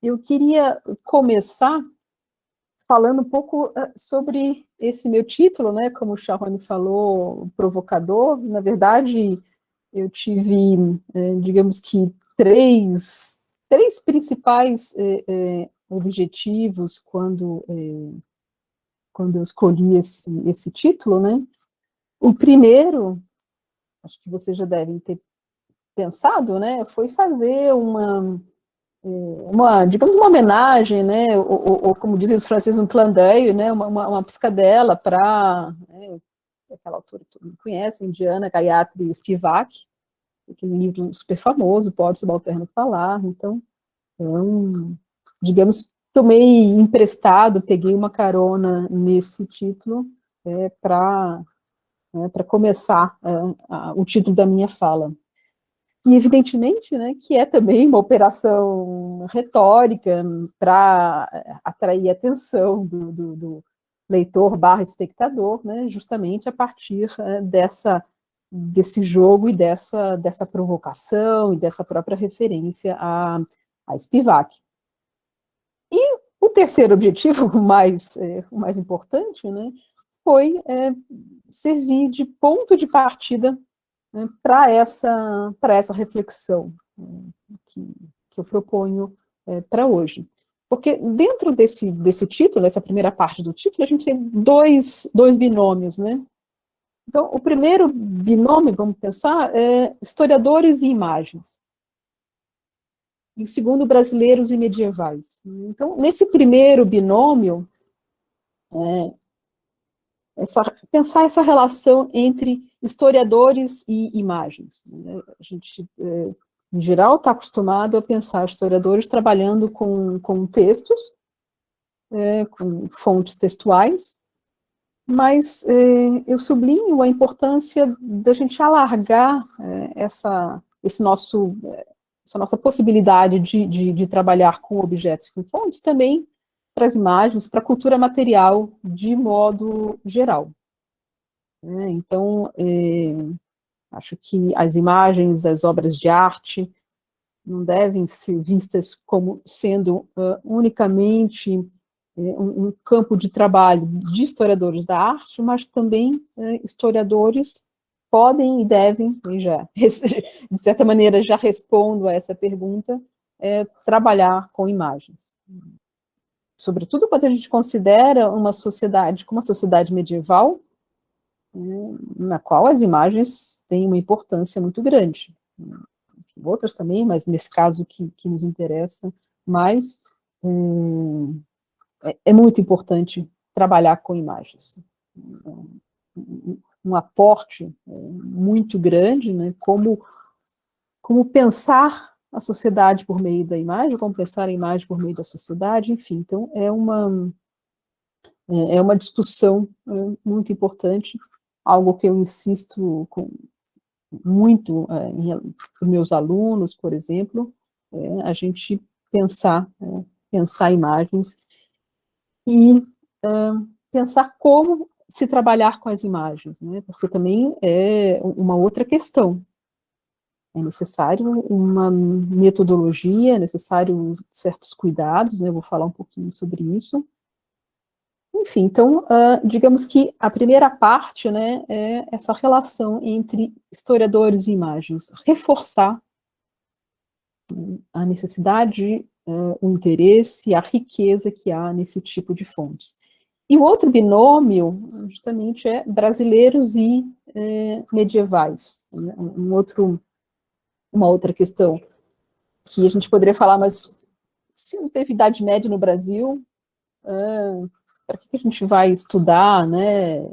Eu queria começar falando um pouco sobre esse meu título, né? Como o Charrone falou, provocador. Na verdade, eu tive, digamos que, três principais objetivos quando eu escolhi esse título, né? O primeiro, acho que vocês já devem ter pensado, né? Foi fazer digamos, uma homenagem, né, ou como dizem os franceses, um clin d'œil, né, uma piscadela para, né, aquela autora que todo mundo conhece, indiana, Gayatri Spivak, aquele livro super famoso, Pode Subalterno Falar. Então, digamos, tomei emprestado, peguei uma carona nesse título para começar o título da minha fala. E, evidentemente, né, que é também uma operação retórica para atrair a atenção do leitor barra espectador, né, justamente a partir desse jogo e dessa provocação e dessa própria referência a Spivak. E o terceiro objetivo, o mais importante, né, foi servir de ponto de partida, né, para essa reflexão que eu proponho para hoje. Porque dentro desse título, essa primeira parte do título, a gente tem dois binômios, né? Então, o primeiro binômio, vamos pensar, é historiadores e imagens. E o segundo, brasileiros e medievais. Então, nesse primeiro binômio, pensar essa relação entre historiadores e imagens. Né? A gente, em geral, está acostumado a pensar historiadores trabalhando com textos, com fontes textuais, mas eu sublinho a importância da gente alargar essa nossa possibilidade de trabalhar com objetos, com fontes, também para as imagens, para a cultura material de modo geral. Então, acho que as imagens, as obras de arte, não devem ser vistas como sendo unicamente um campo de trabalho de historiadores da arte, mas também historiadores podem e devem, e já, de certa maneira, já respondo a essa pergunta, trabalhar com imagens. Sobretudo quando a gente considera uma sociedade como a sociedade medieval, na qual as imagens têm uma importância muito grande. Outras também, mas nesse caso que nos interessa mais, é muito importante trabalhar com imagens. Um aporte muito grande, né, como pensar a sociedade por meio da imagem, como pensar a imagem por meio da sociedade, enfim. Então, é uma discussão muito importante, algo que eu insisto muito para os meus alunos, por exemplo, a gente pensar imagens e pensar como se trabalhar com as imagens, né? Porque também é uma outra questão. É necessário uma metodologia, é necessário certos cuidados, né? Eu vou falar um pouquinho sobre isso. Enfim, então, digamos que a primeira parte, né, é essa relação entre historiadores e imagens, reforçar a necessidade, o interesse, a riqueza que há nesse tipo de fontes. E o outro binômio, justamente, é brasileiros e medievais. Né? Uma outra questão que a gente poderia falar, mas se não teve Idade Média no Brasil, para que a gente vai estudar, né,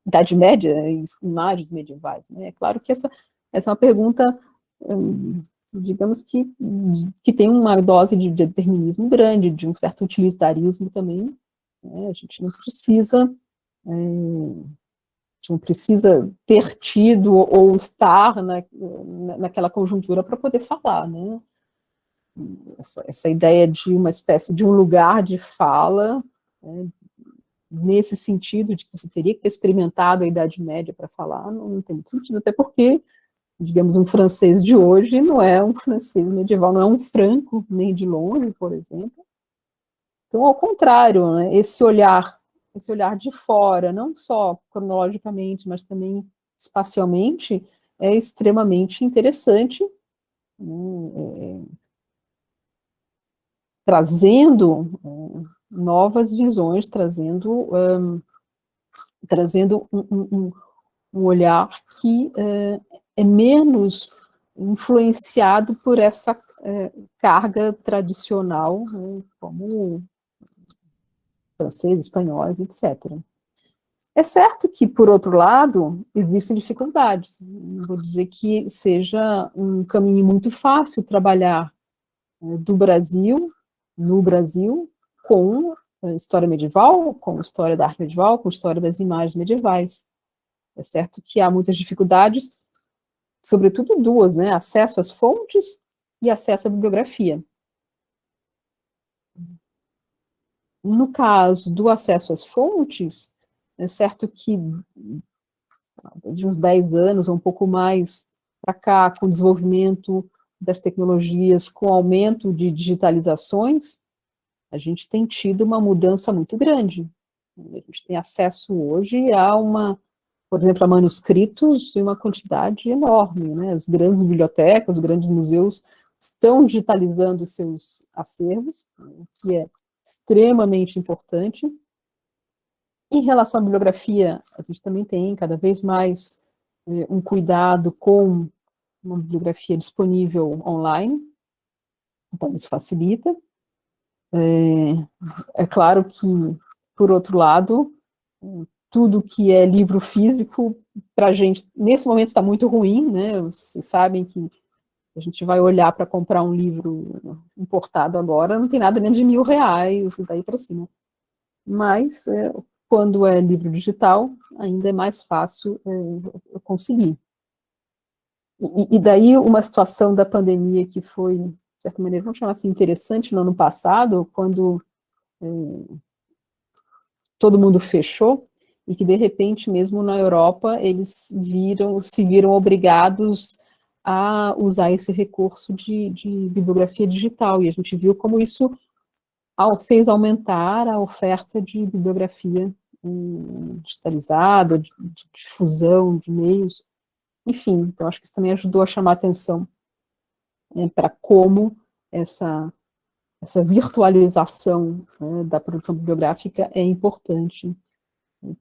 Idade Média e imagens medievais? Né? É claro que essa é uma pergunta, digamos que tem uma dose de determinismo grande, de um certo utilitarismo também. Né? A gente não precisa ter tido ou estar naquela conjuntura para poder falar, né? Essa ideia de uma espécie de um lugar de fala, né, nesse sentido de que você teria que ter experimentado a Idade Média para falar, não tem muito sentido, até porque digamos, um francês de hoje não é um francês medieval, não é um franco, nem de longe, por exemplo. Então, ao contrário, né, esse olhar de fora, não só cronologicamente, mas também espacialmente, é extremamente interessante, né, trazendo novas visões, trazendo um olhar que é menos influenciado por essa carga tradicional, né, como franceses, espanhóis, etc. É certo que, por outro lado, existem dificuldades. Não vou dizer que seja um caminho muito fácil trabalhar do Brasil, no Brasil, com história medieval, com história da arte medieval, com história das imagens medievais. É certo que há muitas dificuldades, sobretudo duas, né? Acesso às fontes e acesso à bibliografia. No caso do acesso às fontes, é certo que de uns 10 anos, ou um pouco mais para cá, com o desenvolvimento das tecnologias, com o aumento de digitalizações, a gente tem tido uma mudança muito grande. A gente tem acesso hoje a por exemplo, a manuscritos em uma quantidade enorme, né? As grandes bibliotecas, os grandes museus estão digitalizando os seus acervos, o que é extremamente importante. Em relação à bibliografia, a gente também tem cada vez mais um cuidado com uma bibliografia disponível online, então isso facilita. É claro que, por outro lado, tudo que é livro físico, para a gente, nesse momento está muito ruim, né? Vocês sabem que a gente vai olhar para comprar um livro importado agora, não tem nada menos de R$ 1.000, e daí para cima. Mas, quando é livro digital, ainda é mais fácil conseguir. E daí uma situação da pandemia que foi, de certa maneira, vamos chamar assim, interessante no ano passado, quando todo mundo fechou, e que de repente, mesmo na Europa, eles se viram obrigados a usar esse recurso de bibliografia digital, e a gente viu como isso fez aumentar a oferta de bibliografia digitalizada, de difusão de meios, enfim, então acho que isso também ajudou a chamar a atenção para como essa virtualização da produção bibliográfica é importante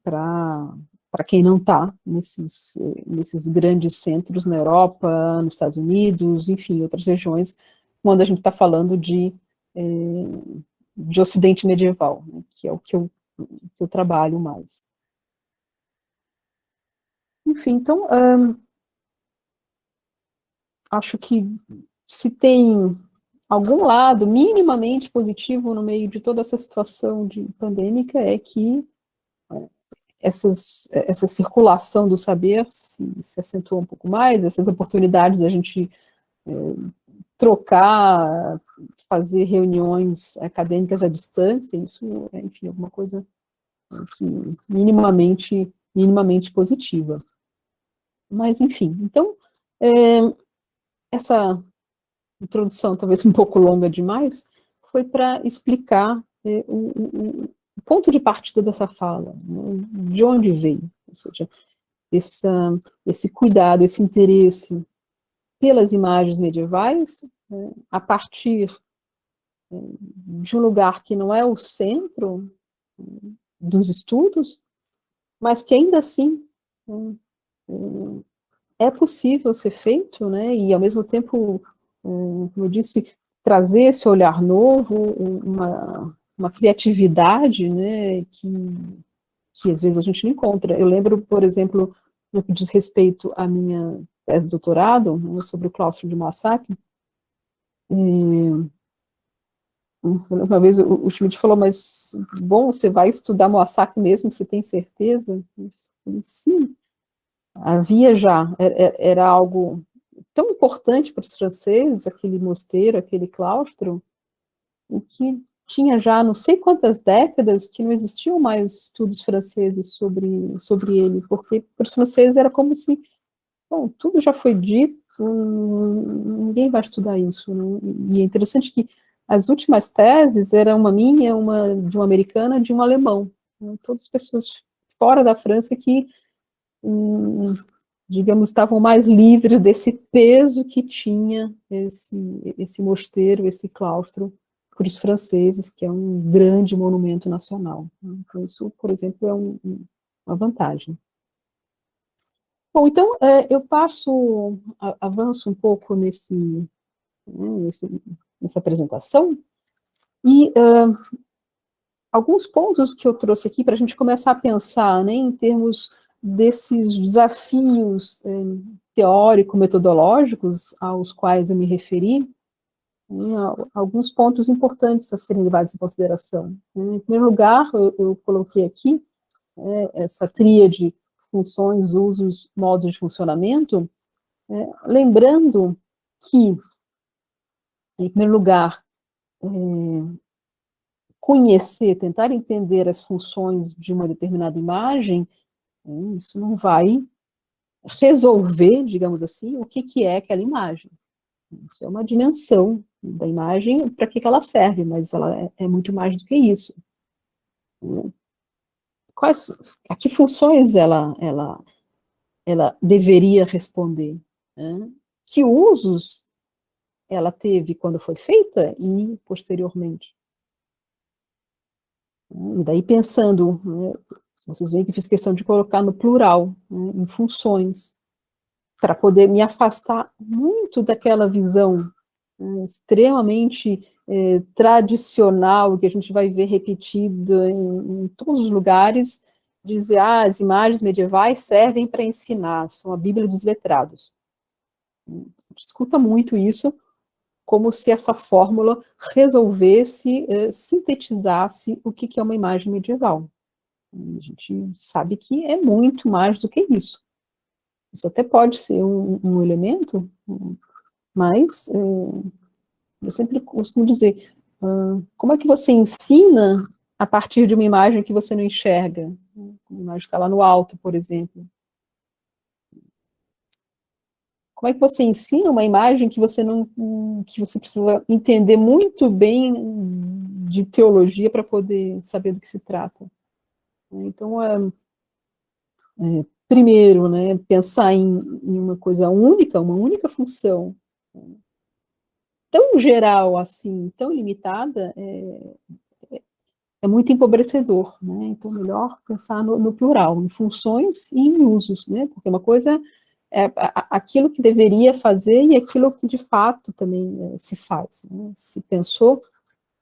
para quem não está nesses grandes centros na Europa, nos Estados Unidos, enfim, outras regiões, quando a gente está falando de Ocidente medieval, né, que é o que eu trabalho mais. Enfim, então, acho que se tem algum lado minimamente positivo no meio de toda essa situação pandêmica é que essa circulação do saber se acentuou um pouco mais, essas oportunidades da gente trocar, fazer reuniões acadêmicas à distância, isso é, enfim, alguma coisa que minimamente positiva. Mas, enfim, então, essa introdução, talvez um pouco longa demais, foi para explicar o ponto de partida dessa fala, né, de onde veio, ou seja, esse cuidado, esse interesse pelas imagens medievais, a partir de um lugar que não é o centro dos estudos, mas que ainda assim é possível ser feito, né, e ao mesmo tempo, como eu disse, trazer esse olhar novo, uma criatividade, né, que às vezes a gente não encontra. Eu lembro, por exemplo, no que diz respeito à minha tese de doutorado, né, sobre o claustro de Massacre, uma vez o Schmidt falou, mas, bom, você vai estudar Moassac mesmo, você tem certeza? Eu falei, sim, havia já, era algo tão importante para os franceses, aquele mosteiro, aquele claustro, e que tinha já não sei quantas décadas que não existiam mais estudos franceses sobre ele, porque para os franceses era como se Bom, tudo já foi dito, ninguém vai estudar isso, né? E é interessante que as últimas teses eram uma minha, uma de uma americana, de um alemão, né? Todas as pessoas fora da França que, digamos, estavam mais livres desse peso que tinha esse mosteiro, esse claustro para os franceses, que é um grande monumento nacional. Então, isso, por exemplo, é uma vantagem. Bom, então, eu avanço um pouco nessa apresentação, e alguns pontos que eu trouxe aqui para a gente começar a pensar, né, em termos desses desafios teórico-metodológicos aos quais eu me referi, né, alguns pontos importantes a serem levados em consideração. Em primeiro lugar, eu coloquei aqui essa tríade: funções, usos, modos de funcionamento, lembrando que, em primeiro lugar, conhecer, tentar entender as funções de uma determinada imagem, isso não vai resolver, digamos assim, o que é aquela imagem. Isso é uma dimensão da imagem, para que ela serve, mas ela é muito mais do que isso. A que funções ela deveria responder? Né? Que usos ela teve quando foi feita e posteriormente? E daí pensando, né, vocês veem que fiz questão de colocar no plural, né, em funções, para poder me afastar muito daquela visão, né, extremamente tradicional, que a gente vai ver repetida em todos os lugares, dizer, as imagens medievais servem para ensinar, são a Bíblia dos letrados. A gente escuta muito isso, como se essa fórmula resolvesse, sintetizasse o que é uma imagem medieval. A gente sabe que é muito mais do que isso. Isso até pode ser um elemento, mas eu sempre costumo dizer, como é que você ensina a partir de uma imagem que você não enxerga? Uma imagem que está lá no alto, por exemplo. Como é que você ensina uma imagem que você não, que você precisa entender muito bem de teologia para poder saber do que se trata? Então, primeiro, né, pensar em uma coisa única, uma única função, tão geral assim, tão limitada, é muito empobrecedor, né? Então, melhor pensar no plural, em funções e em usos, né? Porque uma coisa é aquilo que deveria fazer e aquilo que de fato também se faz, né? Se pensou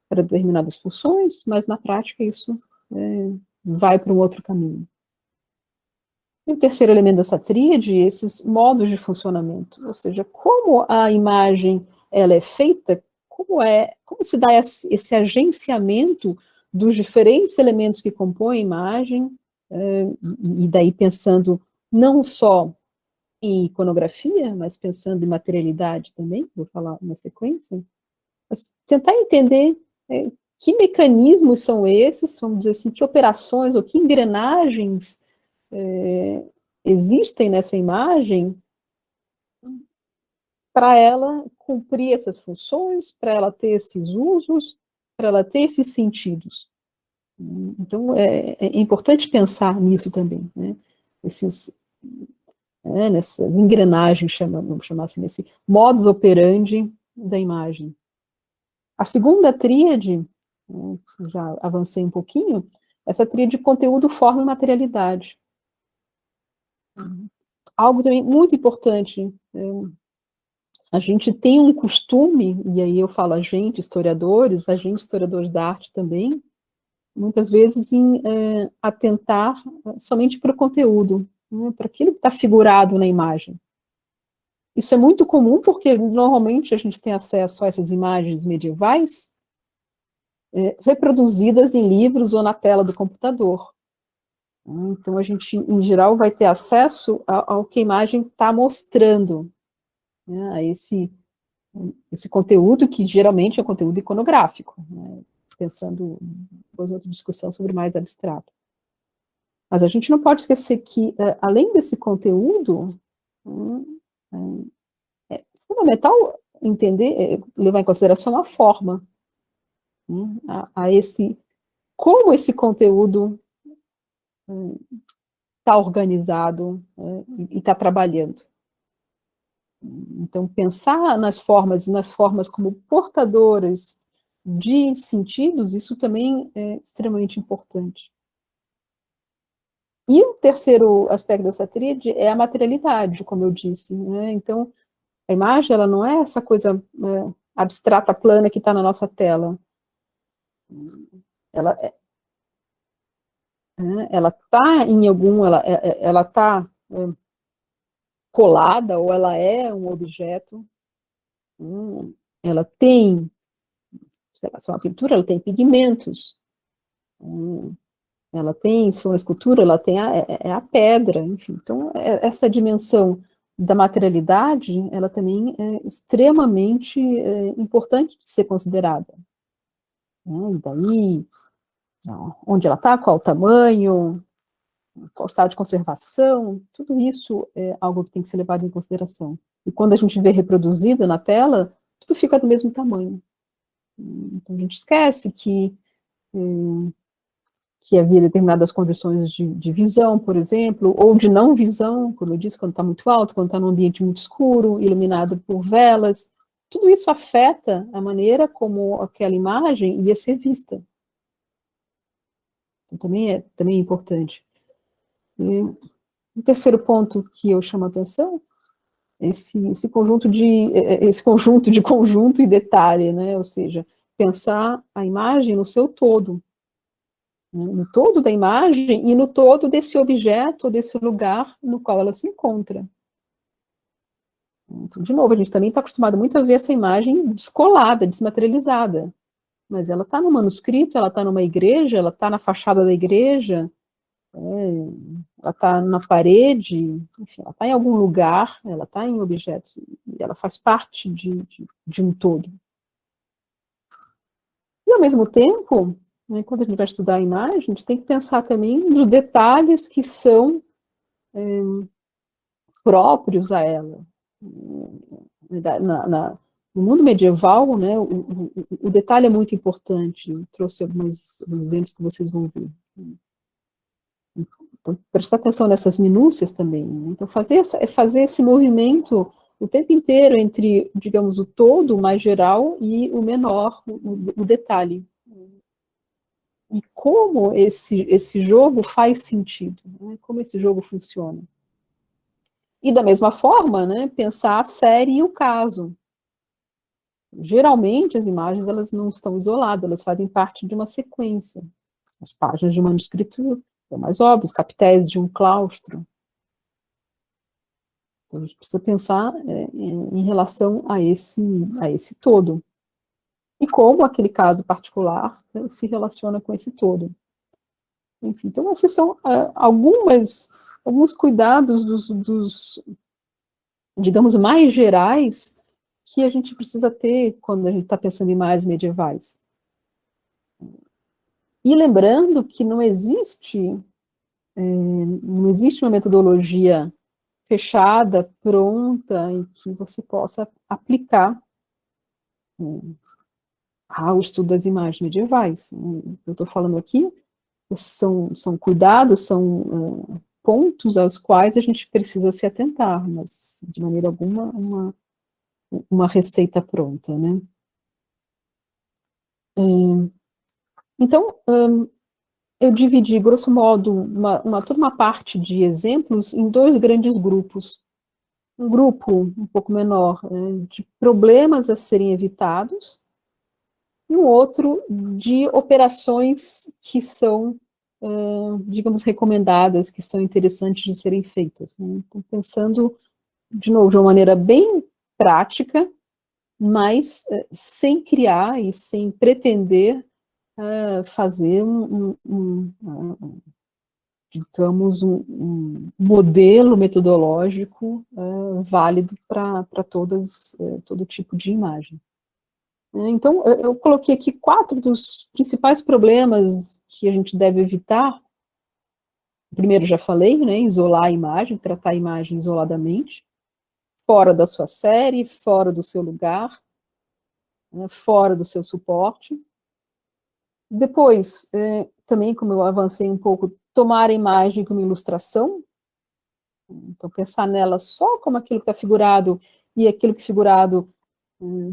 para determinadas funções, mas na prática isso vai para um outro caminho. E o terceiro elemento dessa tríade, esses modos de funcionamento, ou seja, como a imagem ela é feita, como se dá esse agenciamento dos diferentes elementos que compõem a imagem, e daí pensando não só em iconografia, mas pensando em materialidade também, vou falar na sequência, mas tentar entender que mecanismos são esses, vamos dizer assim, que operações ou que engrenagens existem nessa imagem para ela cumprir essas funções, para ela ter esses usos, para ela ter esses sentidos. Então, é importante pensar nisso também, né? Nessas engrenagens, vamos chamar assim, nesse modus operandi da imagem. A segunda tríade, já avancei um pouquinho, essa tríade de conteúdo, forma e materialidade. Algo também muito importante, a gente tem um costume, e aí eu falo a gente, historiadores da arte também, muitas vezes em atentar somente para o conteúdo, né, para aquilo que está figurado na imagem. Isso é muito comum porque normalmente a gente tem acesso a essas imagens medievais reproduzidas em livros ou na tela do computador. Então a gente, em geral, vai ter acesso ao que a imagem está mostrando, né, a esse conteúdo que geralmente é conteúdo iconográfico, né, pensando depois em outra discussão sobre mais abstrato. Mas a gente não pode esquecer que, além desse conteúdo, Hum, É fundamental entender, levar em consideração a forma, né, como esse conteúdo está organizado, e está trabalhando. Então, pensar nas formas como portadoras de sentidos, isso também é extremamente importante. E o terceiro aspecto dessa tríade é a materialidade, como eu disse, né? Então, a imagem, ela não é essa coisa abstrata, plana que está na nossa tela. Ela ela está em algum, ela está colada, ou ela é um objeto, ela tem, sei lá, se é uma pintura, ela tem pigmentos, ela tem, se for uma escultura, ela tem a pedra, enfim. Então, essa dimensão da materialidade, ela também é extremamente importante de ser considerada. E daí, onde ela está, qual o tamanho, qual o estado de conservação, tudo isso é algo que tem que ser levado em consideração. E quando a gente vê reproduzido na tela, tudo fica do mesmo tamanho. Então, a gente esquece que havia determinadas condições de visão, por exemplo, ou de não visão, como eu disse, quando está muito alto, quando está num ambiente muito escuro, iluminado por velas. Tudo isso afeta a maneira como aquela imagem ia ser vista. Então, também é importante. E o terceiro ponto que eu chamo a atenção é esse conjunto de conjunto e detalhe, né? Ou seja, pensar a imagem no seu todo, no todo da imagem e no todo desse objeto, desse lugar no qual ela se encontra. Então, de novo, a gente também está acostumado muito a ver essa imagem descolada, desmaterializada, mas ela está no manuscrito, ela está numa igreja, ela está na fachada da igreja, ela está na parede, enfim, ela está em algum lugar, ela está em objetos, e ela faz parte de um todo. E, ao mesmo tempo, né, quando a gente vai estudar a imagem, a gente tem que pensar também nos detalhes que são próprios a ela. No mundo medieval, né, o detalhe é muito importante. Eu trouxe alguns exemplos que vocês vão ver. Então, prestar atenção nessas minúcias também. Né? Então, fazer esse movimento o tempo inteiro entre, digamos, o todo, o mais geral, e o menor, o detalhe. E como esse jogo faz sentido, né? Como esse jogo funciona. E, da mesma forma, né, pensar a série e o caso. Geralmente, as imagens elas não estão isoladas, elas fazem parte de uma sequência. As páginas de um manuscrito é mais óbvio, os capitéis de um claustro. Então, a gente precisa pensar em relação a esse todo. E como aquele caso particular, né, se relaciona com esse todo. Enfim, então, esses são alguns cuidados digamos, mais gerais que a gente precisa ter quando a gente está pensando em imagens medievais. E lembrando que não existe uma metodologia fechada, pronta, e que você possa aplicar ao estudo das imagens medievais. Eu estou falando aqui, são cuidados, são pontos aos quais a gente precisa se atentar, mas de maneira alguma uma receita pronta, né? Então, eu dividi, grosso modo, toda uma parte de exemplos em dois grandes grupos. Um grupo um pouco menor, de problemas a serem evitados, e um outro de operações que são, digamos, recomendadas, que são interessantes de serem feitas. Né? Então, pensando, de novo, de uma maneira bem prática, mas sem criar e sem pretender fazer digamos, um modelo metodológico válido para todo tipo de imagem. Então, eu coloquei aqui 4 dos principais problemas que a gente deve evitar. Primeiro, já falei, né, isolar a imagem, tratar a imagem isoladamente. fora da sua série, fora do seu lugar, né, fora do seu suporte. Depois, também, como eu avancei um pouco, tomar a imagem como ilustração, então pensar nela só como aquilo que está figurado, e aquilo que figurado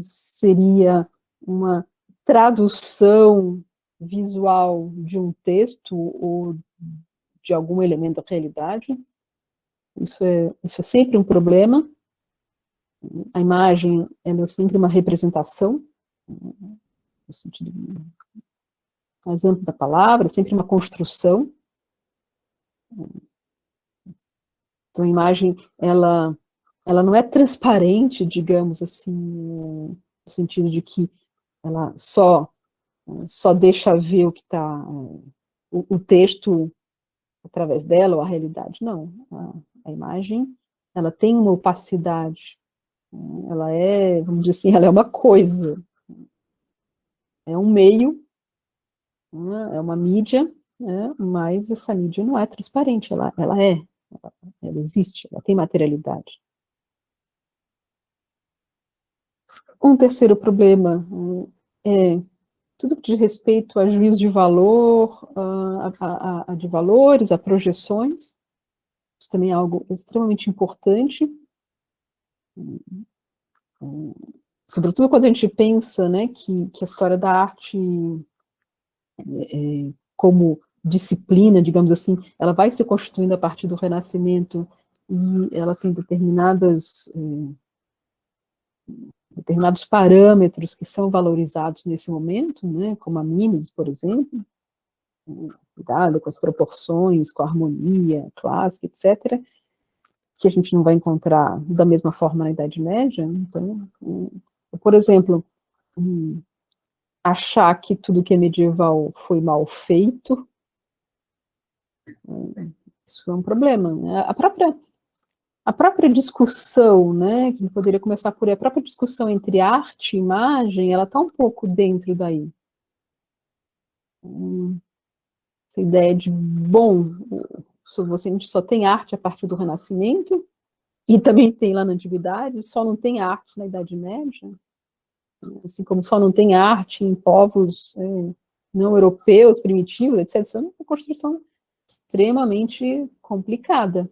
seria uma tradução visual de um texto ou de algum elemento da realidade. Isso é sempre um problema. A imagem, ela é sempre uma representação, no sentido, um exemplo da palavra, sempre uma construção. Então, a imagem, ela não é transparente, digamos assim, no sentido de que ela só deixa ver o que está, o texto através dela, ou a realidade. Não, a imagem, ela tem uma opacidade, ela é, vamos dizer assim, ela é uma coisa, é um meio, né, é uma mídia, né, mas essa mídia não é transparente, ela existe, ela tem materialidade. Um terceiro problema é tudo que diz respeito a juízo de valor, a de valores, a projeções. Isso também é algo extremamente importante, sobretudo quando a gente pensa, né, que a história da arte, como disciplina, digamos assim, ela vai se constituindo a partir do Renascimento, e ela tem determinados parâmetros que são valorizados nesse momento, né, como a mimesis, por exemplo, cuidado com as proporções, com a harmonia clássica, etc., que a gente não vai encontrar da mesma forma na Idade Média. Então, por exemplo, achar que tudo que é medieval foi mal feito, isso é um problema, né? A própria discussão, né, que poderia começar por aí, a própria discussão entre arte e imagem, ela está um pouco dentro daí. Essa ideia de, bom, a gente só tem arte a partir do Renascimento, e também tem lá na Antiguidade, só não tem arte na Idade Média, assim como só não tem arte em povos não europeus, primitivos, etc. Isso é uma construção extremamente complicada.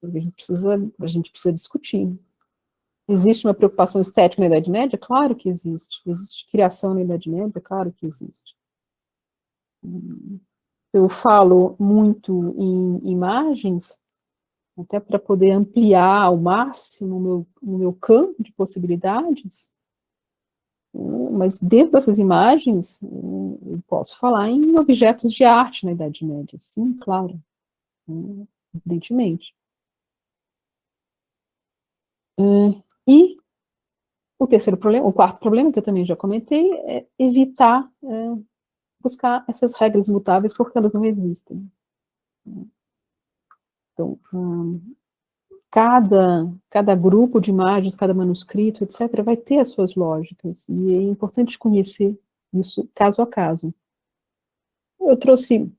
A gente precisa discutir. Existe uma preocupação estética na Idade Média? Claro que existe. Existe criação na Idade Média? Claro que existe. Eu falo muito em imagens, até para poder ampliar ao máximo o meu campo de possibilidades, mas dentro dessas imagens, eu posso falar em objetos de arte na Idade Média, sim, claro, evidentemente. E o terceiro problema, o quarto problema, que eu também já comentei, é evitar buscar essas regras mutáveis, porque elas não existem. Então, cada grupo de imagens, cada manuscrito, etc., vai ter as suas lógicas, e é importante conhecer isso caso a caso. Eu trouxe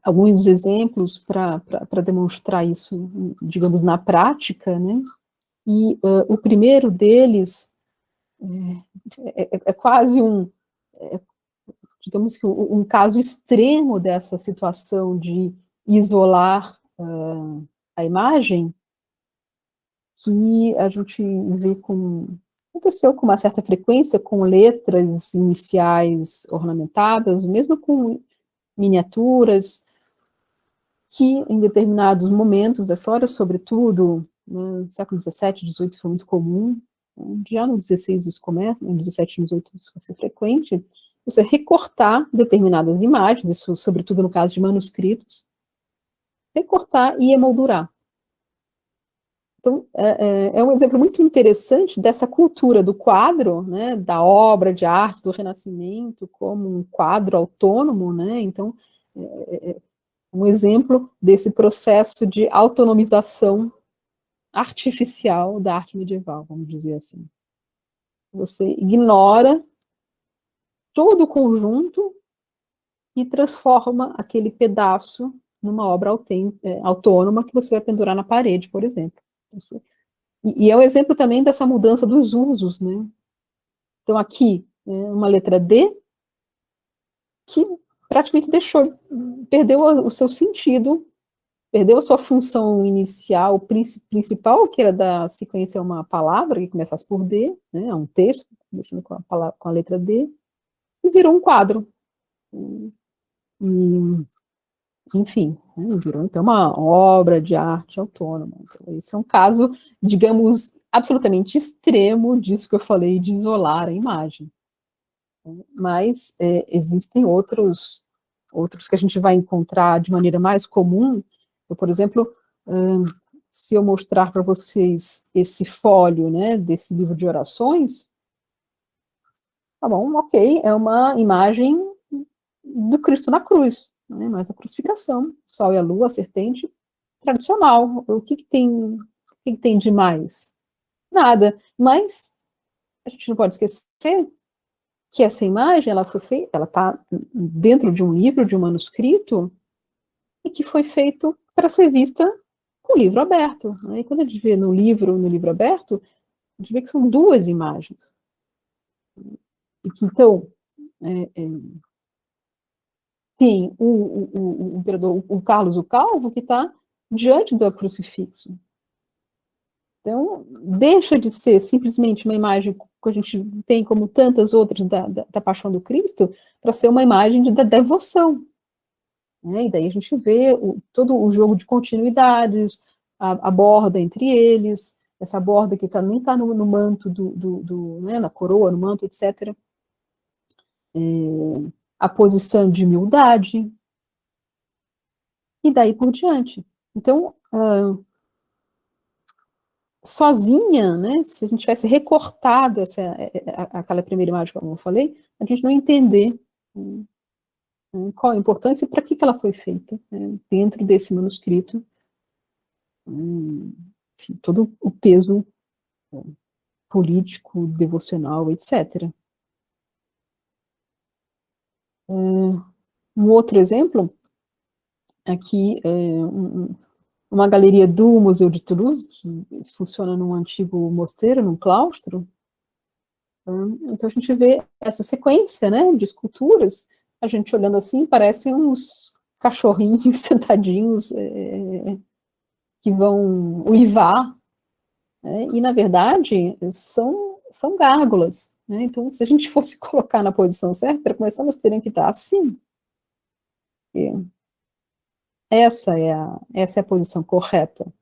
alguns exemplos para demonstrar isso, digamos, na prática, né? E o primeiro deles é quase digamos que um caso extremo dessa situação de isolar a imagem, que a gente vê aconteceu com uma certa frequência com letras iniciais ornamentadas, mesmo com miniaturas, que em determinados momentos da história, sobretudo no século XVII, XVIII, foi muito comum, já no XVI isso começa, no XVII e XVIII isso vai ser frequente, você recortar determinadas imagens, isso sobretudo no caso de manuscritos, recortar e emoldurar. Então, é um exemplo muito interessante dessa cultura do quadro, né, da obra de arte do Renascimento como um quadro autônomo, né, então, um exemplo desse processo de autonomização artificial da arte medieval, vamos dizer assim. Você ignora todo o conjunto e transforma aquele pedaço numa obra autônoma que você vai pendurar na parede, por exemplo. E é o exemplo também dessa mudança dos usos, né? Então, aqui, uma letra D, que praticamente perdeu o seu sentido, perdeu a sua função inicial, principal, que era da sequência uma palavra que começasse por D, né, um texto, começando com a letra D, e virou um quadro. E, enfim, virou então uma obra de arte autônoma. Então, esse é um caso, digamos, absolutamente extremo disso que eu falei, de isolar a imagem. Mas existem outros que a gente vai encontrar de maneira mais comum. Eu, por exemplo, se eu mostrar para vocês esse fólio, né, desse livro de orações, tá bom, ok, é uma imagem do Cristo na cruz, né, mas a crucificação, o sol e a lua, a serpente, tradicional. O que tem de mais? Nada. Mas a gente não pode esquecer que essa imagem, ela foi feita, ela está dentro de um livro, de um manuscrito, e que foi feito para ser vista com o livro aberto. Né? E quando a gente vê no livro aberto, a gente vê que são duas imagens. E que, então, tem o imperador, o Carlos o Calvo, que está diante do crucifixo. Então, deixa de ser simplesmente uma imagem que a gente tem como tantas outras da Paixão do Cristo, para ser uma imagem da devoção. Né? E daí a gente vê todo o jogo de continuidades, a borda entre eles, essa borda que nem está no manto né, na coroa, no manto, etc. A posição de humildade, e daí por diante. Então, sozinha, né, se a gente tivesse recortado aquela primeira imagem, como eu falei, a gente não entender qual a importância e para que ela foi feita, né, dentro desse manuscrito, enfim, todo o peso político, devocional, etc. Um outro exemplo, aqui, uma galeria do Museu de Toulouse, que funciona num antigo mosteiro, num claustro. Então a gente vê essa sequência, né, de esculturas, a gente olhando assim, parecem uns cachorrinhos sentadinhos que vão uivar, né, e na verdade são gárgulas. Né? Então, se a gente fosse colocar na posição certa, para começar, nós teríamos que estar assim. E essa é a posição correta.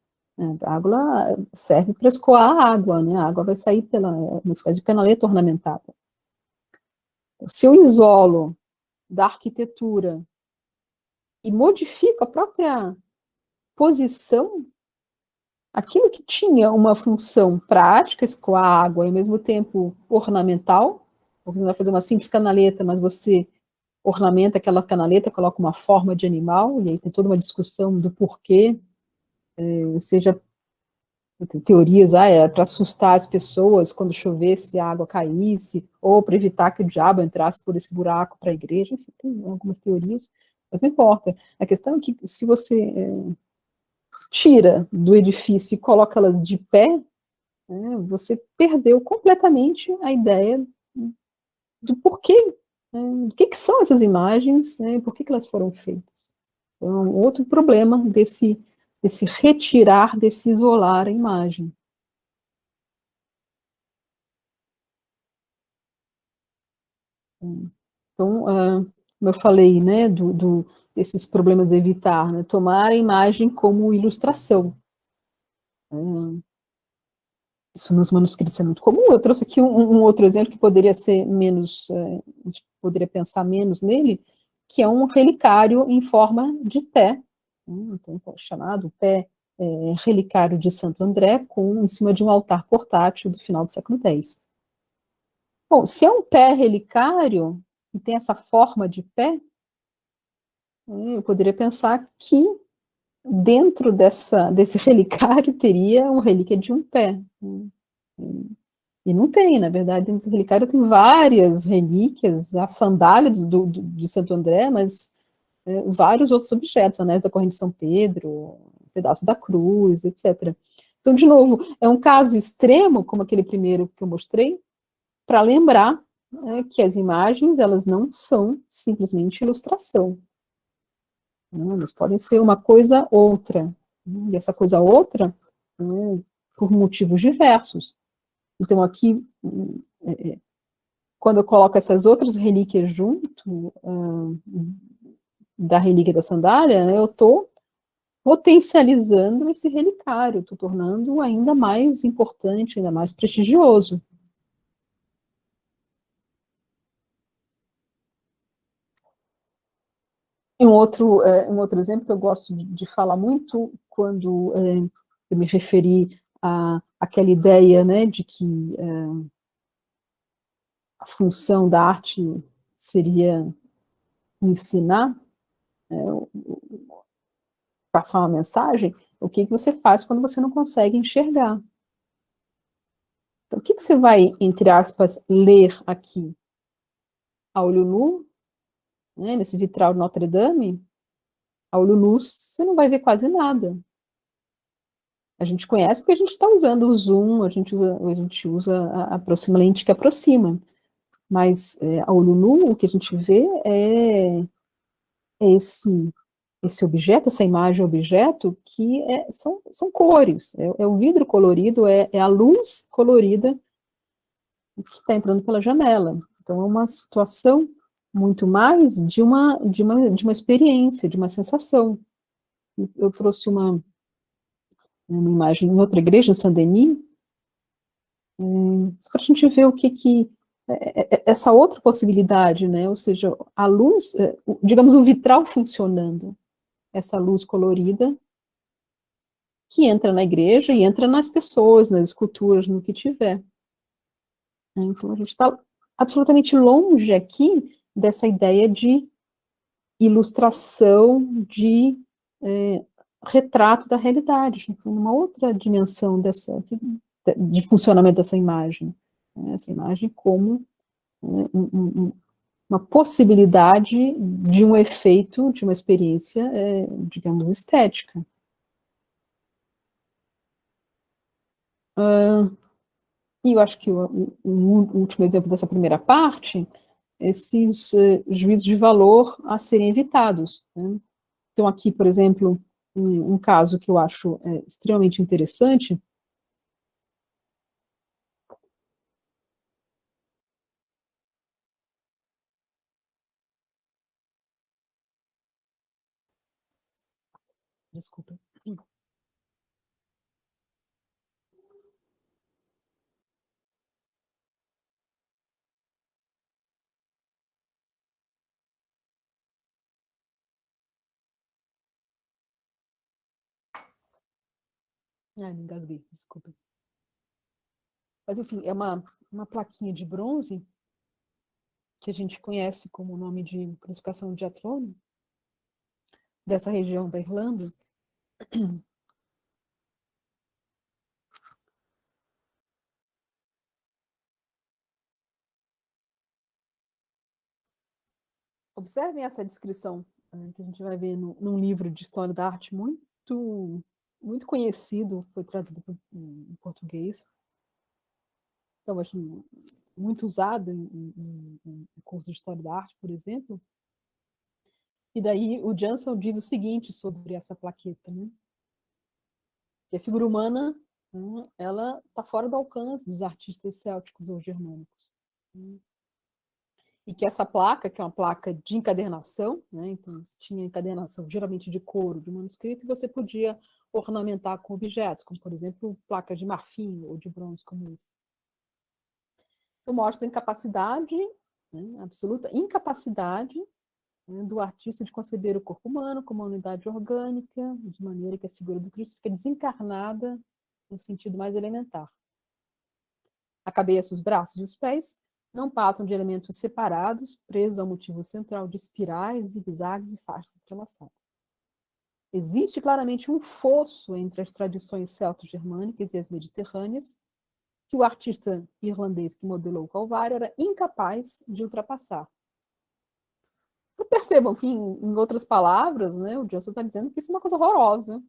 A água serve para escoar a água, né? A água vai sair pela uma espécie de canaleta ornamentada. Se eu isolo da arquitetura e modifico a própria posição, aquilo que tinha uma função prática, escoar a água, e ao mesmo tempo ornamental, porque você vai fazer uma simples canaleta, mas você ornamenta aquela canaleta, coloca uma forma de animal, e aí tem toda uma discussão do porquê, seja, tem teorias, para assustar as pessoas quando chovesse, a água caísse, ou para evitar que o diabo entrasse por esse buraco para a igreja, enfim, tem algumas teorias, mas não importa. A questão é que se você tira do edifício e coloca elas de pé, você perdeu completamente a ideia do porquê, do que são essas imagens, por que elas foram feitas. Então, outro problema desse retirar, desse isolar a imagem. Então, como eu falei, né, desses problemas de evitar, né, tomar a imagem como ilustração. Isso nos manuscritos é muito comum. Eu trouxe aqui um outro exemplo que poderia ser menos, a gente poderia pensar menos nele, que é um relicário em forma de pé, então, chamado pé relicário de Santo André, em cima de um altar portátil do final do século X. Bom, se é um pé relicário, e tem essa forma de pé, eu poderia pensar que dentro desse relicário teria uma relíquia de um pé. E não tem, na verdade, dentro desse relicário tem várias relíquias, a sandália de Santo André, mas vários outros objetos, anéis da corrente de São Pedro, um pedaço da cruz, etc. Então, de novo, é um caso extremo, como aquele primeiro que eu mostrei, para lembrar que as imagens, elas não são simplesmente ilustração. Elas podem ser uma coisa outra. E essa coisa outra, por motivos diversos. Então, aqui, quando eu coloco essas outras relíquias junto da relíquia da sandália, eu estou potencializando esse relicário, estou tornando ainda mais importante, ainda mais prestigioso. Um outro exemplo que eu gosto de falar muito, quando eu me referi àquela ideia, né, de que a função da arte seria ensinar, passar uma mensagem, o que você faz quando você não consegue enxergar? Então, o que você vai, entre aspas, ler aqui? A olho nu, né, nesse vitral de Notre Dame, a olho nu você não vai ver quase nada. A gente conhece porque a gente está usando o zoom, a gente usa a lente que aproxima. Mas a olho nu, o que a gente vê é esse objeto, essa imagem objeto, que são cores, é o vidro colorido, é a luz colorida que está entrando pela janela. Então, é uma situação muito mais de uma experiência, de uma sensação. Eu trouxe uma imagem em outra igreja, em Saint-Denis, para a gente ver o que essa outra possibilidade, né? Ou seja, a luz, digamos, o vitral funcionando, essa luz colorida que entra na igreja e entra nas pessoas, nas esculturas, no que tiver. Então, a gente está absolutamente longe aqui dessa ideia de ilustração, de retrato da realidade. A gente tem uma outra dimensão de funcionamento dessa imagem. Né? Essa imagem como uma possibilidade de um efeito, de uma experiência, digamos, estética. E eu acho que o último exemplo dessa primeira parte, esses juízos de valor a serem evitados. Né? Então, aqui, por exemplo, um caso que eu acho extremamente interessante. Desculpa. Ah, me engasguei, desculpa. Mas, enfim, é uma plaquinha de bronze que a gente conhece como o nome de crucificação de Athlone, dessa região da Irlanda. Observem essa descrição que a gente vai ver num livro de história da arte muito conhecido, foi traduzido em português. Então, acho muito usado em curso de história da arte, por exemplo. E daí o Jansson diz o seguinte sobre essa plaqueta, né? Que a figura humana, ela está fora do alcance dos artistas célticos ou germânicos. E que essa placa, que é uma placa de encadernação, né? Então tinha encadernação geralmente de couro, de manuscrito, e você podia ornamentar com objetos, como por exemplo placas de marfim ou de bronze como esse. Então mostra a incapacidade, né? Absoluta incapacidade, né, do artista de conceber o corpo humano como uma unidade orgânica, de maneira que a figura do Cristo fica desencarnada no sentido mais elementar. A cabeça, os braços e os pés não passam de elementos separados, presos ao motivo central de espirais, zigue-zagues e faixas entrelaçadas. Existe claramente um fosso entre as tradições celto-germânicas e as mediterrâneas, que o artista irlandês que modelou o Calvário era incapaz de ultrapassar. Percebam que, em outras palavras, né, o Johnson está dizendo que isso é uma coisa horrorosa,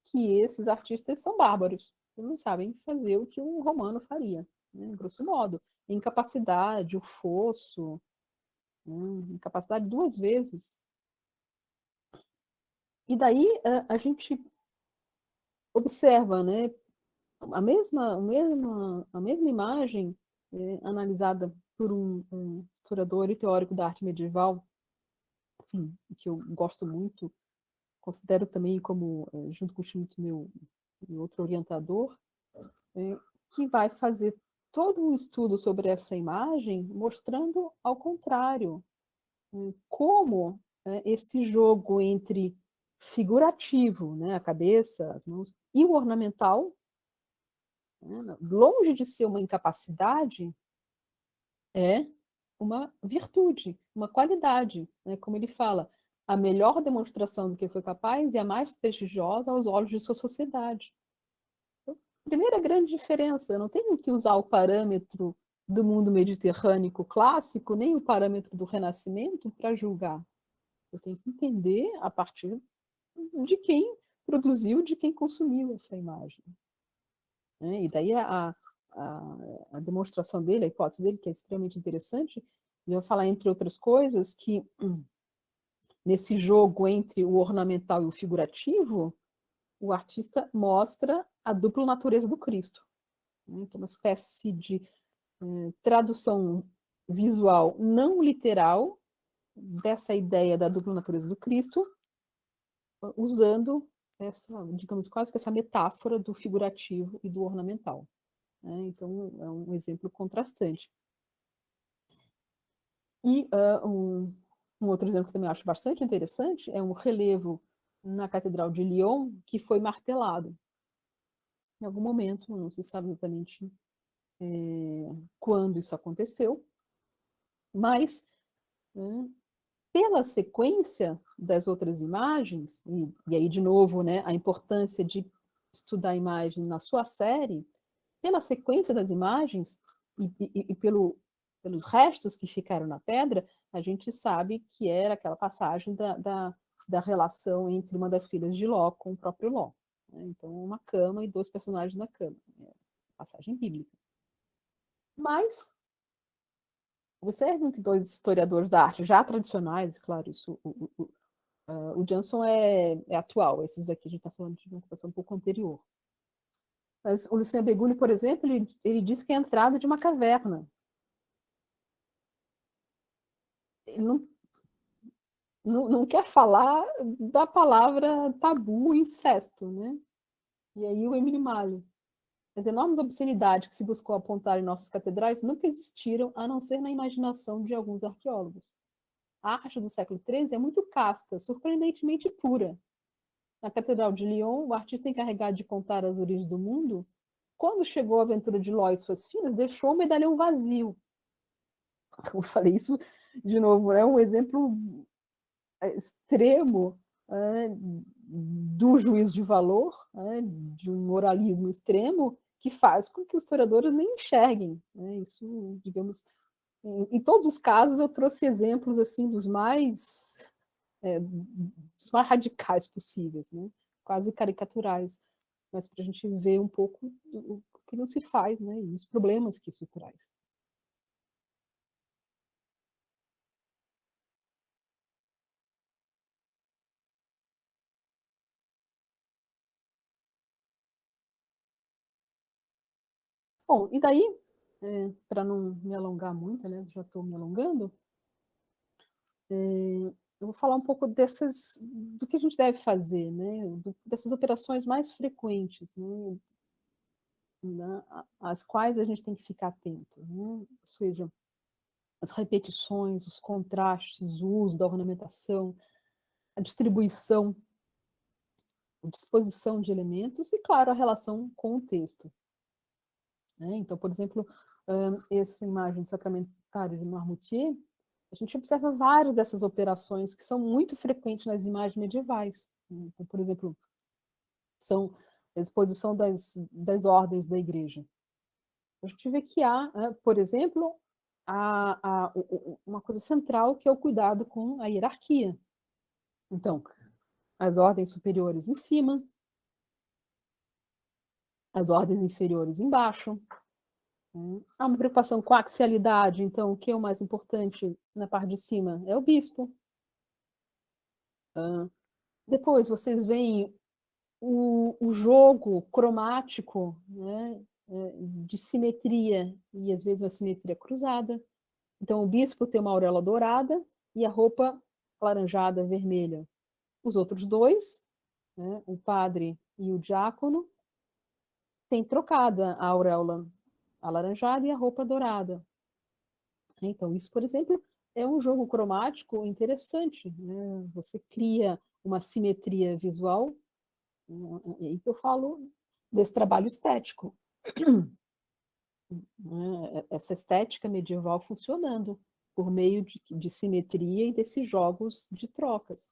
que esses artistas são bárbaros, eles não sabem fazer o que um romano faria, né, grosso modo. Incapacidade, o fosso, né, incapacidade 2 vezes. E daí a gente observa, né, a mesma imagem analisada por um historiador e teórico da arte medieval, enfim, que eu gosto muito, considero também como, junto com o Schmidt, meu outro orientador, que vai fazer todo um estudo sobre essa imagem, mostrando ao contrário, como esse jogo entre figurativo, né, a cabeça, as mãos, e o ornamental, né, longe de ser uma incapacidade, é uma virtude, uma qualidade, né? Como ele fala, a melhor demonstração do que foi capaz e a mais prestigiosa aos olhos de sua sociedade. Então, primeira grande diferença, eu não tenho que usar o parâmetro do mundo mediterrâneo clássico, nem o parâmetro do Renascimento para julgar. Eu tenho que entender a partir de quem produziu, de quem consumiu essa imagem. Né? E daí a demonstração dele, a hipótese dele, que é extremamente interessante, ele vai falar, entre outras coisas, que nesse jogo entre o ornamental e o figurativo, o artista mostra a dupla natureza do Cristo. Né? Então, uma espécie de tradução visual não literal dessa ideia da dupla natureza do Cristo, usando essa, digamos, quase que essa metáfora do figurativo e do ornamental. Né? Então, é um exemplo contrastante. E um outro exemplo que também acho bastante interessante é um relevo na Catedral de Lyon que foi martelado. Em algum momento, não se sabe exatamente quando isso aconteceu, mas pela sequência das outras imagens, e aí de novo, né, a importância de estudar a imagem na sua série, pela sequência das imagens e pelos restos que ficaram na pedra, a gente sabe que era aquela passagem da relação entre uma das filhas de Ló com o próprio Ló. Né? Então, uma cama e 2 personagens na cama. Passagem bíblica. Mas, observem que 2 historiadores da arte já tradicionais, claro, isso, o Johnson é atual, esses aqui a gente está falando de uma ocupação um pouco anterior. Mas o Lucien Beguli, por exemplo, ele diz que é a entrada de uma caverna. Ele não quer falar da palavra tabu, incesto, né? E aí o Emily Malho. As enormes obscenidades que se buscou apontar em nossas catedrais nunca existiram, a não ser na imaginação de alguns arqueólogos. A arte do século XIII é muito casta, surpreendentemente pura. Na Catedral de Lyon, o artista encarregado de contar as origens do mundo, quando chegou a aventura de Ló e suas filhas, deixou o medalhão vazio. Eu falei isso de novo, é um exemplo extremo do juízo de valor, de um moralismo extremo, que faz com que os historiadores nem enxerguem. Isso, digamos, em todos os casos, eu trouxe exemplos assim dos mais radicais possíveis, né? Quase caricaturais, mas para a gente ver um pouco o que não se faz, né? E os problemas que isso traz. Bom, e daí, para não me alongar muito, né, já estou me alongando, eu vou falar um pouco do que a gente deve fazer, né, dessas operações mais frequentes, né, às quais a gente tem que ficar atento, né, ou seja, as repetições, os contrastes, o uso da ornamentação, a distribuição, a disposição de elementos e, claro, a relação com o texto. Né? Então, por exemplo, essa imagem do sacramentário de Noirmoutier, a gente observa várias dessas operações que são muito frequentes nas imagens medievais. Né? Então, por exemplo, são a exposição das ordens da igreja. A gente vê que há, por exemplo, uma coisa central, que é o cuidado com a hierarquia. Então, as ordens superiores em cima, as ordens inferiores embaixo. Há uma preocupação com a axialidade, então, o que é o mais importante na parte de cima? É o bispo. Depois, vocês veem o jogo cromático, né, de simetria, e às vezes uma simetria cruzada. Então, o bispo tem uma auréola dourada e a roupa alaranjada, vermelha. Os outros dois, né, o padre e o diácono, têm trocada a auréola alaranjada e a roupa dourada. Então, isso, por exemplo, é um jogo cromático interessante, né? Você cria uma simetria visual, e aí que eu falo desse trabalho estético. Essa estética medieval funcionando por meio de simetria e desses jogos de trocas.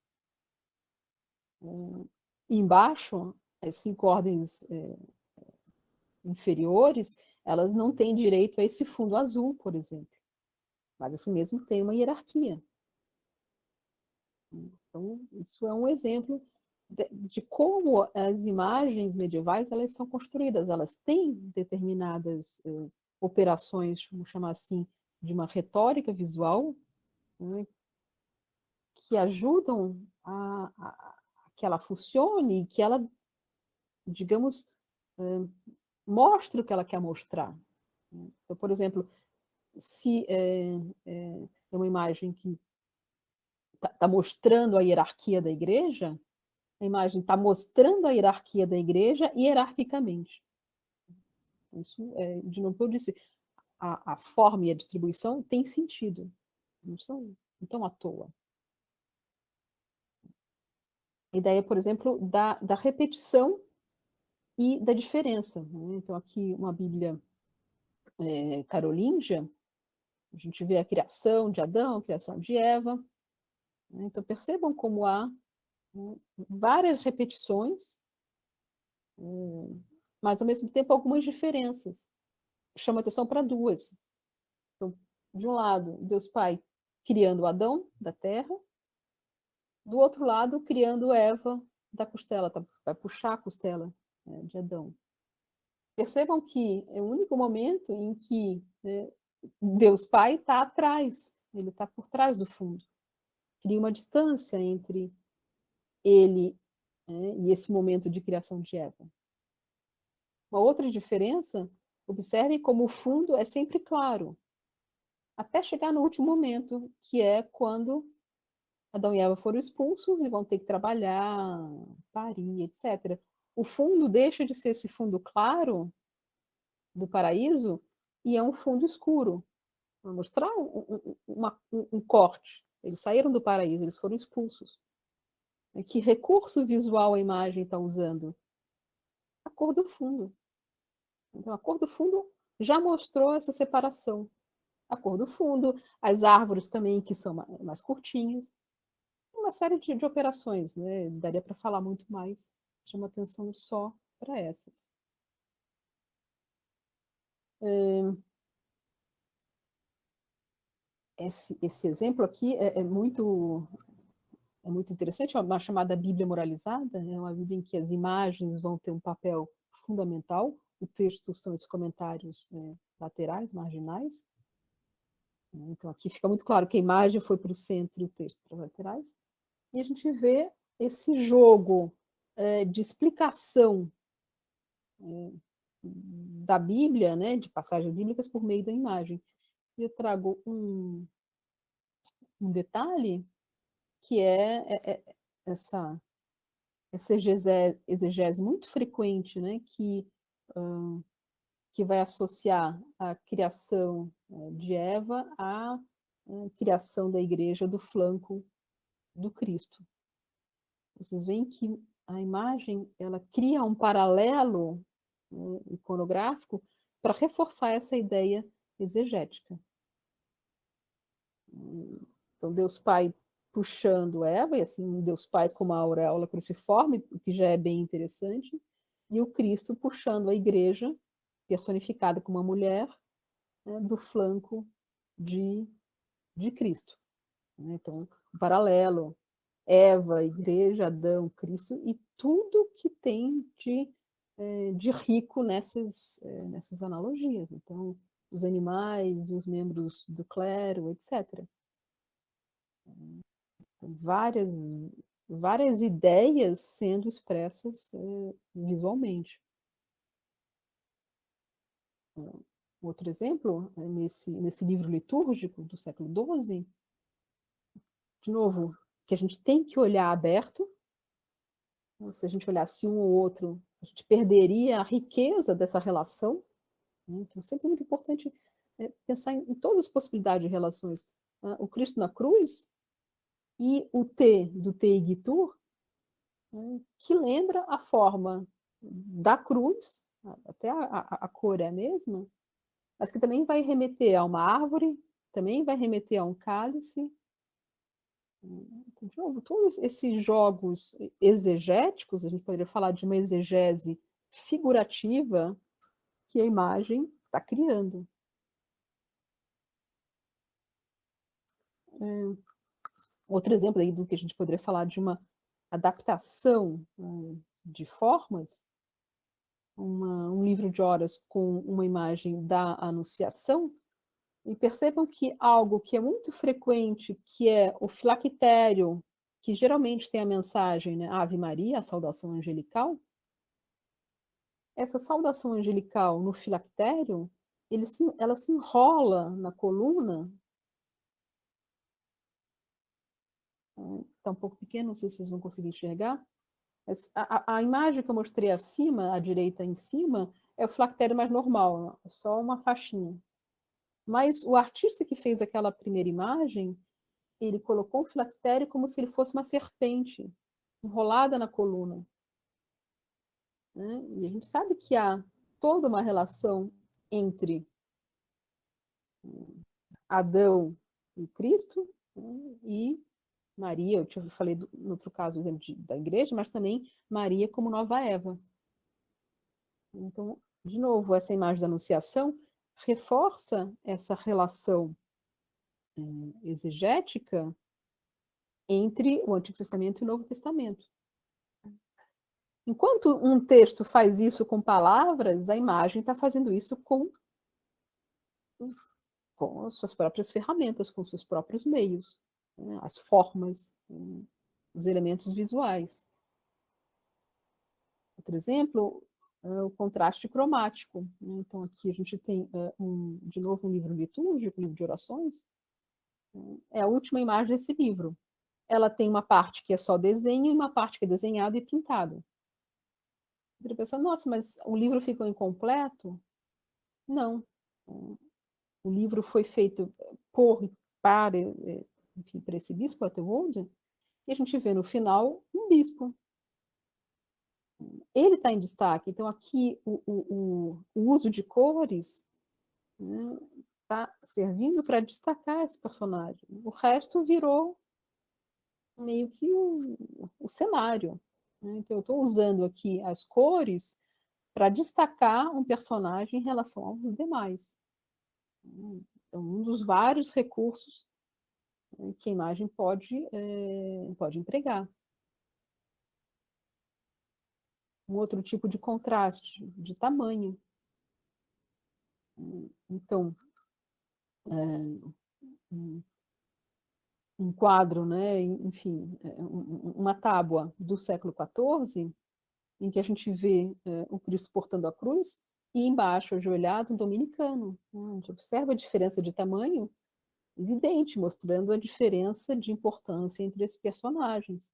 E embaixo, as 5 ordens inferiores, elas não têm direito a esse fundo azul, por exemplo. Mas assim mesmo tem uma hierarquia. Então, isso é um exemplo de como as imagens medievais elas são construídas. Elas têm determinadas operações, vamos chamar assim, de uma retórica visual, né, que ajudam a que ela funcione, que ela, digamos, mostre o que ela quer mostrar. Então, por exemplo, se é uma imagem que está mostrando a hierarquia da igreja, a imagem está mostrando a hierarquia da igreja hierarquicamente. Isso, de novo, eu disse, a forma e a distribuição tem sentido, não estão à toa. A ideia, por exemplo, da repetição e da diferença. Né? Então, aqui uma Bíblia carolíngia, a gente vê a criação de Adão, a criação de Eva. Né? Então, percebam como há, né, várias repetições, mas, ao mesmo tempo, algumas diferenças. Chama atenção para duas. Então, de um lado, Deus Pai criando Adão da terra, do outro lado, criando Eva da costela, vai puxar a costela, né, de Adão. Percebam que é o único momento em que, né, Deus Pai está atrás, ele está por trás do fundo. Cria uma distância entre ele, né, e esse momento de criação de Eva. Uma outra diferença, observem como o fundo é sempre claro, até chegar no último momento, que é quando Adão e Eva foram expulsos e vão ter que trabalhar, parir, etc. O fundo deixa de ser esse fundo claro do paraíso e é um fundo escuro. Vou mostrar um corte. Eles saíram do paraíso, eles foram expulsos. Que recurso visual a imagem está usando? A cor do fundo. Então, a cor do fundo já mostrou essa separação. A cor do fundo, as árvores também, que são mais curtinhas. Uma série de operações, né? Daria para falar muito mais, chama atenção só para essas. Esse exemplo aqui é muito interessante, é uma chamada Bíblia moralizada, é uma Bíblia em que as imagens vão ter um papel fundamental, o texto são os comentários laterais, marginais. Então, aqui fica muito claro que a imagem foi para o centro e o texto para as laterais. E a gente vê esse jogo de explicação da Bíblia, né, de passagens bíblicas por meio da imagem. E eu trago um detalhe, que essa exegese muito frequente, né, que vai associar a criação de Eva à criação da igreja do flanco do Cristo. Vocês veem que a imagem ela cria um paralelo, né, iconográfico para reforçar essa ideia exegética. Então, Deus Pai puxando Eva, e assim, Deus Pai com uma auréola cruciforme, o que já é bem interessante, e o Cristo puxando a igreja, personificada como uma mulher, né, do flanco de de Cristo. Né? Então, o paralelo, Eva, igreja, Adão, Cristo, e tudo que tem de rico nessas analogias. Então, os animais, os membros do clero, etc. Várias, várias ideias sendo expressas visualmente. Outro exemplo, nesse livro litúrgico do século XII, de novo, que a gente tem que olhar aberto. Se a gente olhasse um ou outro, a gente perderia a riqueza dessa relação. Né? Então, sempre é muito importante pensar em todas as possibilidades de relações. O Cristo na cruz e o T do Teigitur, que lembra a forma da cruz, até a cor é a mesma, mas que também vai remeter a uma árvore, também vai remeter a um cálice. Então, de novo, todos esses jogos exegéticos, a gente poderia falar de uma exegese figurativa que a imagem está criando. Outro exemplo aí do que a gente poderia falar de uma adaptação de formas, um livro de horas com uma imagem da Anunciação, e percebam que algo que é muito frequente, que é o filactério, que geralmente tem a mensagem, né, Ave Maria, a saudação angelical, essa saudação angelical no filactério, ela se enrola na coluna, está um pouco pequeno, não sei se vocês vão conseguir enxergar, mas a imagem que eu mostrei acima, à direita em cima, é o filactério mais normal, só uma faixinha. Mas o artista que fez aquela primeira imagem, ele colocou o filactério como se ele fosse uma serpente, enrolada na coluna. Né? E a gente sabe que há toda uma relação entre Adão e Cristo, né? E Maria, eu falei no outro caso, exemplo da igreja, mas também Maria como nova Eva. Então, de novo, essa imagem da Anunciação reforça essa relação exegética entre o Antigo Testamento e o Novo Testamento. Enquanto um texto faz isso com palavras, a imagem está fazendo isso com as suas próprias ferramentas, com os seus próprios meios, né? As formas, os elementos visuais. Outro exemplo, o contraste cromático. Né? Então, aqui a gente tem, de novo, um livro litúrgico, um livro de orações. É a última imagem desse livro. Ela tem uma parte que é só desenho e uma parte que é desenhado e pintado. Você pensa, nossa, mas o livro ficou incompleto? Não. O livro foi feito para, enfim, para esse bispo, Atterwolde, e a gente vê no final um bispo. Ele está em destaque. Então, aqui, o uso de cores está, né, servindo para destacar esse personagem. O resto virou meio que o cenário. Né? Então, eu estou usando aqui as cores para destacar um personagem em relação aos demais. Então, um dos vários recursos que a imagem pode empregar. Um outro tipo de contraste, de tamanho. Então, um quadro, né, enfim, uma tábua do século XIV, em que a gente vê o Cristo portando a cruz, e embaixo, ajoelhado, um dominicano. A gente observa a diferença de tamanho evidente, mostrando a diferença de importância entre esses personagens.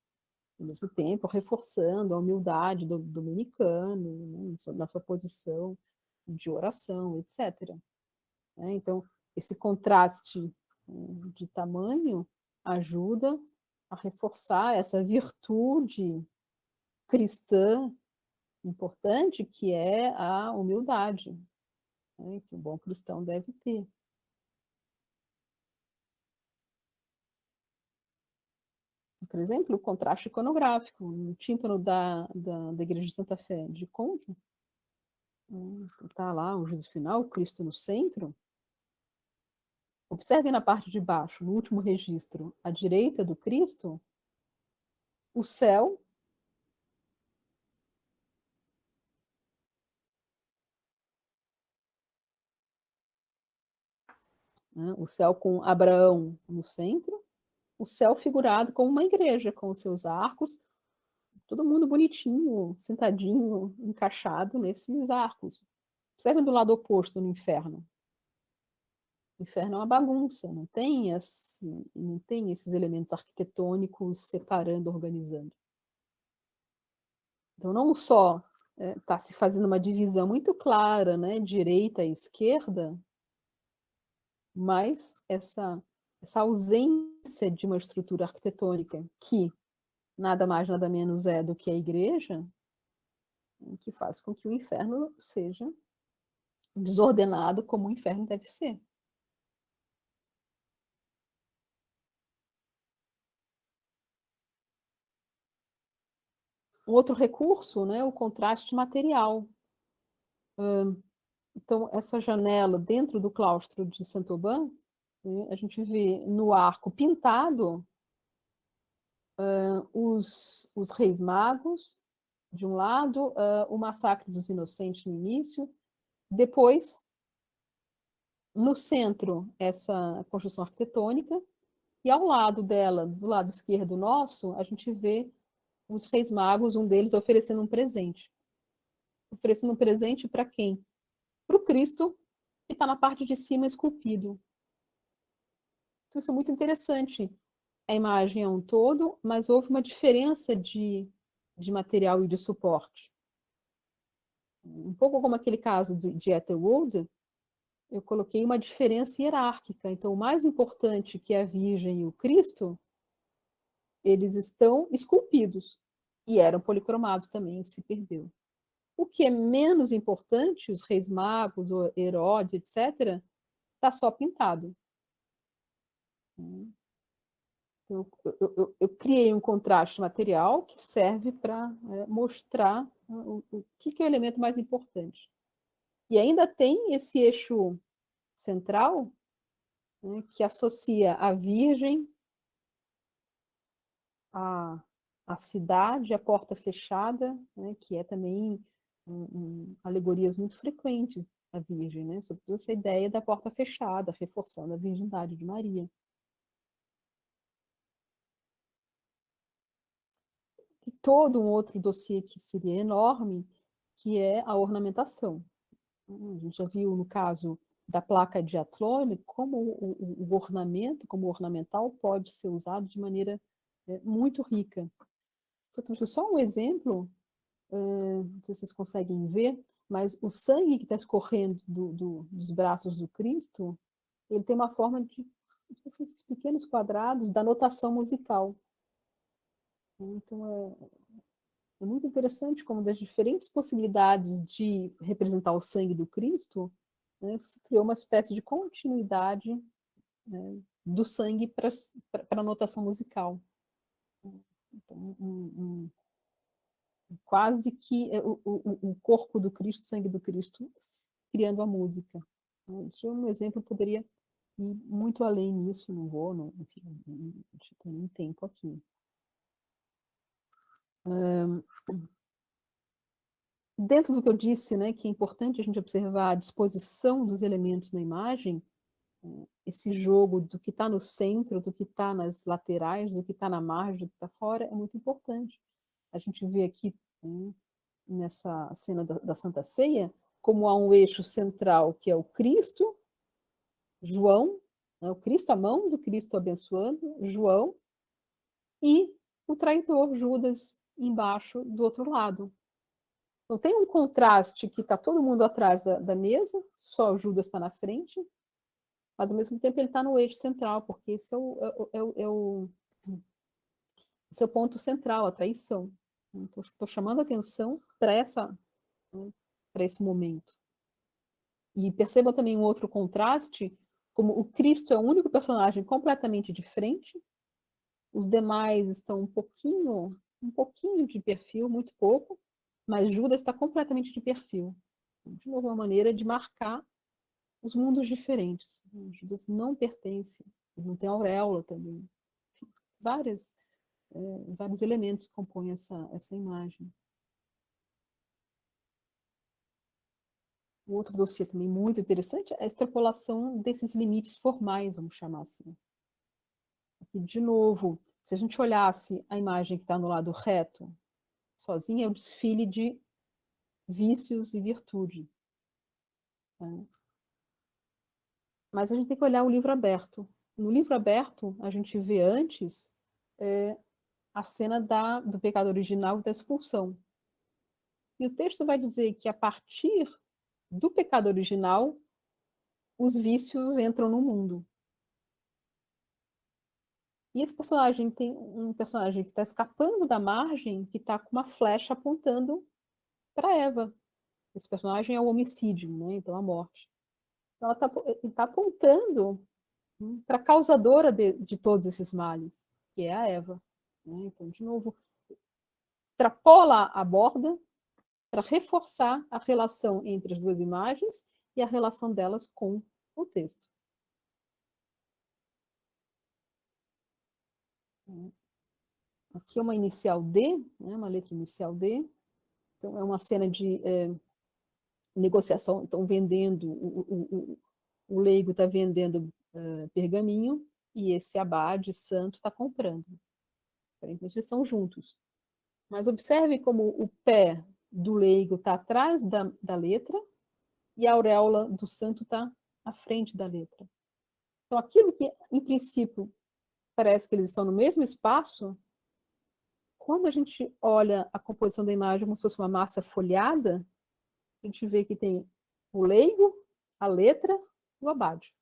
Ao mesmo tempo, reforçando a humildade do dominicano, né, na sua posição de oração, etc. Então, esse contraste de tamanho ajuda a reforçar essa virtude cristã importante, que é a humildade, né, que o bom cristão deve ter. Por exemplo, o contraste iconográfico. No tímpano da Igreja de Santa Fé de Conto, está lá o juízo final, o Cristo no centro. Observem na parte de baixo, no último registro, à direita do Cristo, o céu, né, o céu com Abraão no centro, o céu figurado como uma igreja, com os seus arcos, todo mundo bonitinho, sentadinho, encaixado nesses arcos. Observem do lado oposto, no inferno. O inferno é uma bagunça, não tem esses elementos arquitetônicos separando, organizando. Então, não só está se fazendo uma divisão muito clara, né, direita e esquerda, mas essa ausência de uma estrutura arquitetônica que nada mais, nada menos é do que a igreja, que faz com que o inferno seja desordenado como o inferno deve ser. Um outro recurso, né, o contraste material. Então, essa janela dentro do claustro de Saint-Aubin, né, a gente vê no arco pintado os reis magos, de um lado, o massacre dos inocentes no início, depois, no centro, essa construção arquitetônica, e ao lado dela, do lado esquerdo nosso, a gente vê os reis magos, um deles oferecendo um presente. Oferecendo um presente para quem? Para o Cristo, que está na parte de cima esculpido. Então, isso é muito interessante. A imagem é um todo, mas houve uma diferença de material e de suporte. Um pouco como aquele caso de Ethelwold, eu coloquei uma diferença hierárquica. Então, o mais importante, que é a Virgem e o Cristo, eles estão esculpidos. E eram policromados também, se perdeu. O que é menos importante, os reis magos, Herodes, etc., está só pintado. Eu criei um contraste material que serve para mostrar o que é o elemento mais importante. E ainda tem esse eixo central, né, que associa a Virgem, a cidade, a porta fechada, né, que é também alegorias muito frequentes da Virgem, né, sobretudo essa ideia da porta fechada, reforçando a virgindade de Maria. E todo um outro dossiê que seria enorme, que é a ornamentação. A gente já viu no caso da placa de Atlone como o ornamento, como o ornamental, pode ser usado de maneira muito rica. Então, só um exemplo, não sei se vocês conseguem ver, mas o sangue que está escorrendo dos braços do Cristo, ele tem uma forma de esses pequenos quadrados da notação musical. Então, é muito interessante como das diferentes possibilidades de representar o sangue do Cristo, né, se criou uma espécie de continuidade, né, do sangue para a notação musical. Então, quase que o corpo do Cristo, o sangue do Cristo, criando a música. Isso é um exemplo, poderia ir muito além nisso, não vou, não, enfim, a gente tem nem tempo aqui. Dentro do que eu disse, né, que é importante a gente observar a disposição dos elementos na imagem, esse jogo do que está no centro, do que está nas laterais, do que está na margem, do que está fora, é muito importante. A gente vê aqui, nessa cena da Santa Ceia, como há um eixo central, que é o Cristo, João, né, o Cristo, a mão do Cristo abençoando, João, e o traidor, Judas, embaixo, do outro lado. Então, tem um contraste que está todo mundo atrás da mesa, só o Judas está na frente, mas, ao mesmo tempo, ele está no eixo central, porque esse esse é o ponto central, a traição. Então, estou chamando a atenção para esse momento. E percebam também um outro contraste, como o Cristo é o único personagem completamente de frente, os demais estão um pouquinho de perfil, muito pouco, mas Judas está completamente de perfil. De novo, uma maneira de marcar os mundos diferentes. Judas não pertence, não tem auréola também. Vários elementos compõem essa imagem. O outro dossiê também muito interessante é a extrapolação desses limites formais, vamos chamar assim. Aqui, de novo, se a gente olhasse a imagem que está no lado reto, sozinha, é o desfile de vícios e virtude. Né? Mas a gente tem que olhar o livro aberto. No livro aberto, a gente vê antes a cena do pecado original e da expulsão. E o texto vai dizer que a partir do pecado original, os vícios entram no mundo. E esse personagem tem um personagem que está escapando da margem, que está com uma flecha apontando para Eva. Esse personagem é o homicídio, né? Então a morte. Então ele está apontando para a causadora de todos esses males, que é a Eva. Né? Então, de novo, extrapola a borda para reforçar a relação entre as duas imagens e a relação delas com o texto. Aqui é uma inicial D, né, uma letra inicial D. Então, é uma cena de negociação. Estão vendendo, o leigo está vendendo pergaminho e esse abade santo está comprando. Aparentemente, eles estão juntos. Mas observe como o pé do leigo está atrás da letra e a auréola do santo está à frente da letra. Então, aquilo que, em princípio, parece que eles estão no mesmo espaço, quando a gente olha a composição da imagem como se fosse uma massa folhada, a gente vê que tem o leigo, a letra e o abade.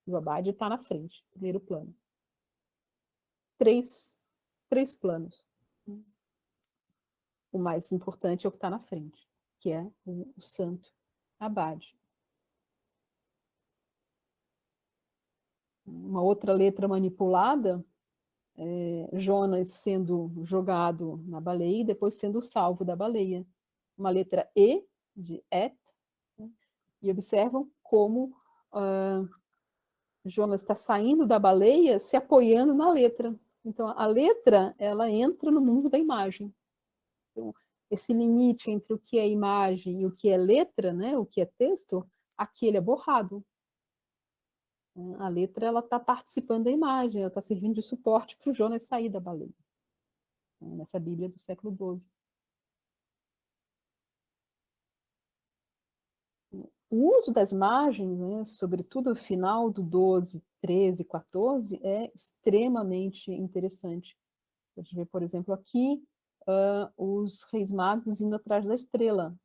O abade está na frente, primeiro plano. Três planos. O mais importante é o que está na frente, que é o santo abade. Uma outra letra manipulada, Jonas sendo jogado na baleia e depois sendo salvo da baleia. Uma letra E, de et, né? E observam como Jonas está saindo da baleia se apoiando na letra. Então, a letra, ela entra no mundo da imagem. Então, esse limite entre o que é imagem e o que é letra, né, o que é texto, aqui ele é borrado. A letra, ela está participando da imagem, ela está servindo de suporte para o Jonas sair da baleia. Nessa Bíblia do século XII. O uso das margens, né, sobretudo o final do 12, 13, 14, é extremamente interessante. A gente vê, por exemplo, aqui, os reis magos indo atrás da estrela.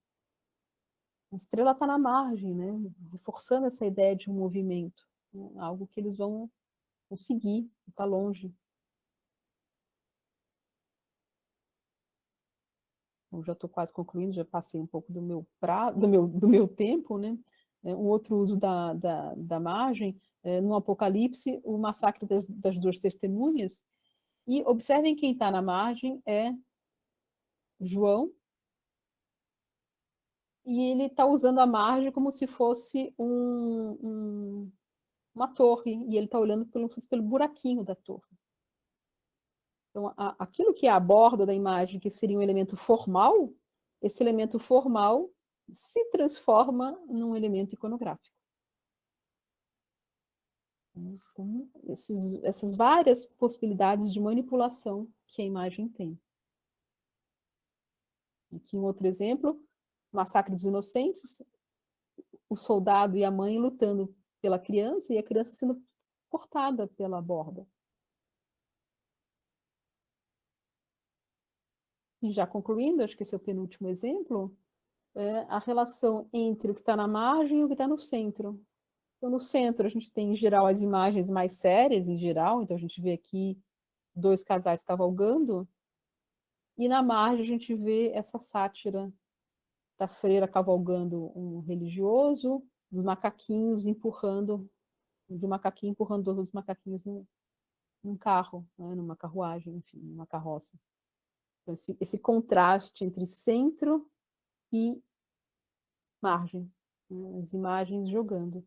A estrela está na margem, né, reforçando essa ideia de um movimento, né, algo que eles vão conseguir, está longe. Eu já estou quase concluindo, já passei um pouco do meu tempo, né? Um outro uso da margem, no Apocalipse, o massacre das duas testemunhas, e observem quem está na margem é João, e ele está usando a margem como se fosse uma torre, e ele está olhando pelo buraquinho da torre. Então, aquilo que é a borda da imagem, que seria um elemento formal, esse elemento formal se transforma num elemento iconográfico. Então, essas várias possibilidades de manipulação que a imagem tem. Aqui um outro exemplo, Massacre dos Inocentes, o soldado e a mãe lutando pela criança e a criança sendo cortada pela borda. E já concluindo, acho que esse é o penúltimo exemplo, a relação entre o que está na margem e o que está no centro. Então, no centro, a gente tem, em geral, as imagens mais sérias, em geral. Então, a gente vê aqui dois casais cavalgando. E na margem, a gente vê essa sátira da freira cavalgando um religioso, dos macaquinhos empurrando, de um macaquinho empurrando os outros macaquinhos num carro, né, numa carruagem, enfim, numa carroça. Então, esse contraste entre centro e margem. né, as imagens jogando.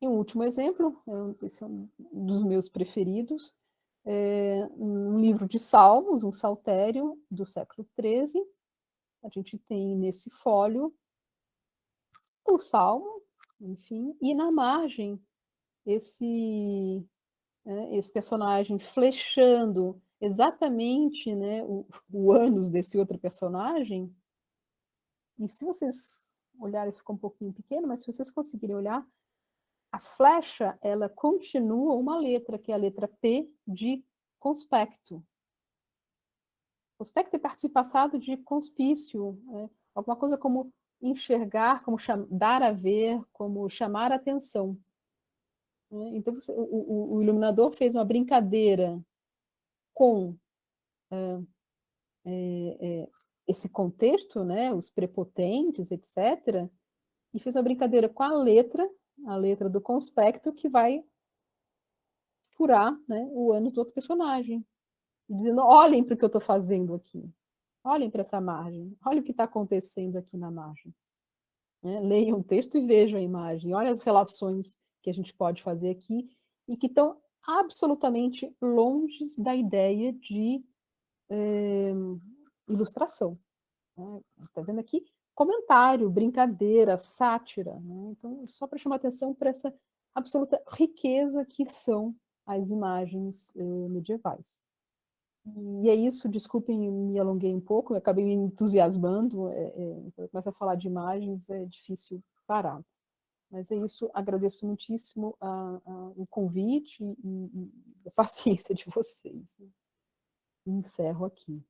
E um último exemplo, esse é um dos meus preferidos, é um livro de salmos, um saltério do século XIII. A gente tem nesse fólio o salmo, enfim, e na margem esse personagem flechando exatamente, né, o ânus desse outro personagem. E se vocês olharem, ficou um pouquinho pequeno, mas se vocês conseguirem olhar, a flecha, ela continua uma letra, que é a letra P de conspecto. Conspecto é participo passado de conspício, né? Alguma coisa como enxergar, como dar a ver, como chamar a atenção. Né? Então, o iluminador fez uma brincadeira com esse contexto, né, os prepotentes, etc., e fez uma brincadeira com a letra do conspecto, que vai furar, né, o ânus do outro personagem, dizendo, olhem para o que eu estou fazendo aqui, olhem para essa margem, olhem o que está acontecendo aqui na margem. Né? Leiam o texto e vejam a imagem, olhem as relações que a gente pode fazer aqui, e que estão absolutamente longe da ideia de ilustração. Está vendo aqui? Comentário, brincadeira, sátira. Né? Então, só para chamar atenção para essa absoluta riqueza que são as imagens medievais. E é isso, desculpem, me alonguei um pouco, eu acabei me entusiasmando, quando começa a falar de imagens, é difícil parar. Mas é isso, agradeço muitíssimo o convite e a paciência de vocês. Encerro aqui.